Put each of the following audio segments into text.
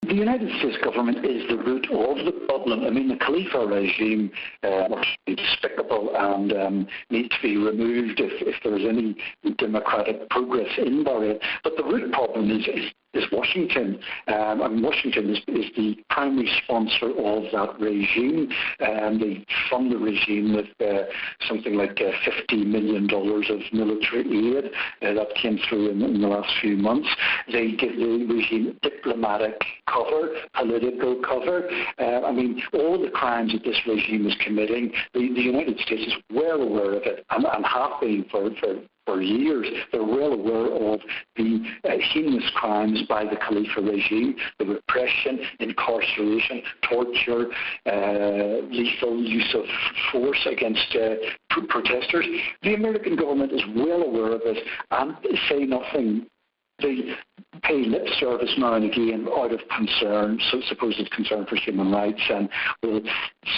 The United States government is the root of the problem. I mean, the Khalifa regime must be despicable and needs to be removed if there is any democratic progress in Bahrain. But the root problem is Washington. And Washington is the primary sponsor of that regime. They fund the regime with something like $50 million of military aid that came through in the last few months. They give the regime diplomatic cover, political cover. I mean, all the crimes that this regime is committing, the United States is well aware of it and have been for years. They're well aware of the heinous crimes by the Khalifa regime, the repression, incarceration, torture, lethal use of force against protesters. The American government is well aware of it and say nothing. They pay lip service now and again out of concern, supposed concern for human rights, and will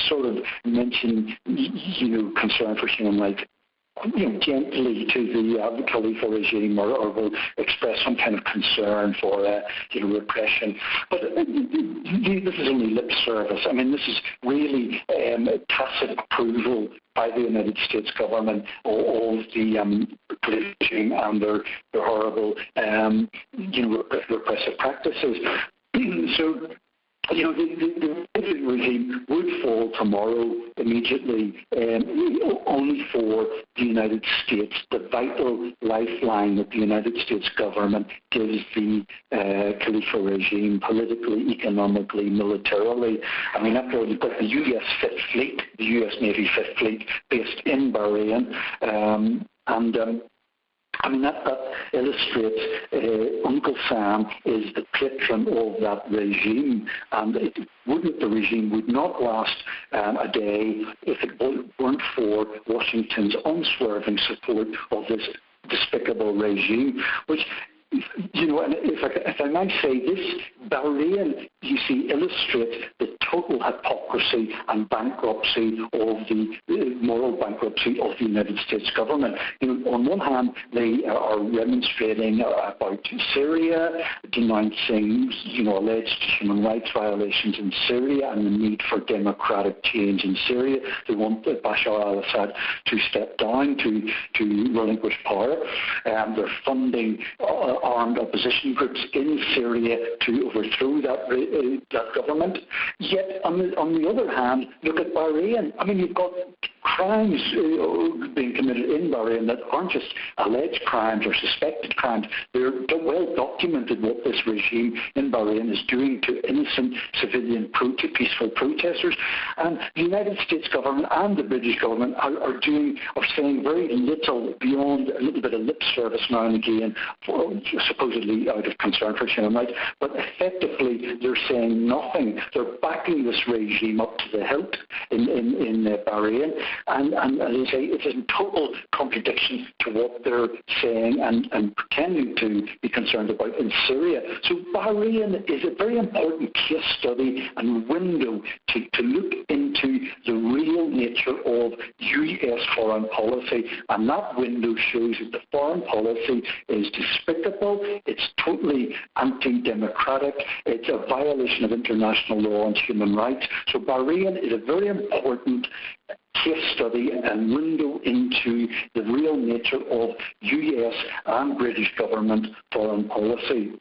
sort of mention, concern for human rights gently to the Khalifa regime, or will express some kind of concern for repression. But this is only lip service. I mean, this is really tacit approval by the United States government of the regime and their horrible repressive practices. So, the regime would fall tomorrow immediately, only for the United States, the vital lifeline that the United States government gives the Khalifa regime politically, economically, militarily. I mean, after all, you've got the U.S. Fifth Fleet, the U.S. Navy Fifth Fleet, based in Bahrain, I mean, that illustrates Uncle Sam is the patron of that regime, and the regime would not last a day if it weren't for Washington's unswerving support of this despicable regime, which, and if I might say, this Bahrain, you see, illustrates the total hypocrisy and bankruptcy of the moral bankruptcy of the United States government. On one hand, they are remonstrating about Syria, denouncing, alleged human rights violations in Syria and the need for democratic change in Syria. They want Bashar al-Assad to step down, to relinquish power. They're funding armed opposition groups in Syria to overthrow that government. Yet, on the other hand, look at Bahrain. I mean, you've got crimes being committed in Bahrain that aren't just alleged crimes or suspected crimes. They're well documented what this regime in Bahrain is doing to innocent civilian peaceful protesters. And the United States government and the British government are saying very little beyond a little bit of lip service now and again, supposedly out of concern for human rights. But effectively, they're saying nothing. They're backing this regime up to the hilt in Bahrain. And as I say, it's in total contradiction to what they're saying and pretending to be concerned about in Syria. So Bahrain is a very important case study and window to look into the real nature of US foreign policy. And that window shows that the foreign policy is despicable, it's totally anti-democratic, it's a violation of international law and human rights. So Bahrain is a very important case study and window into the real nature of US and British government foreign policy.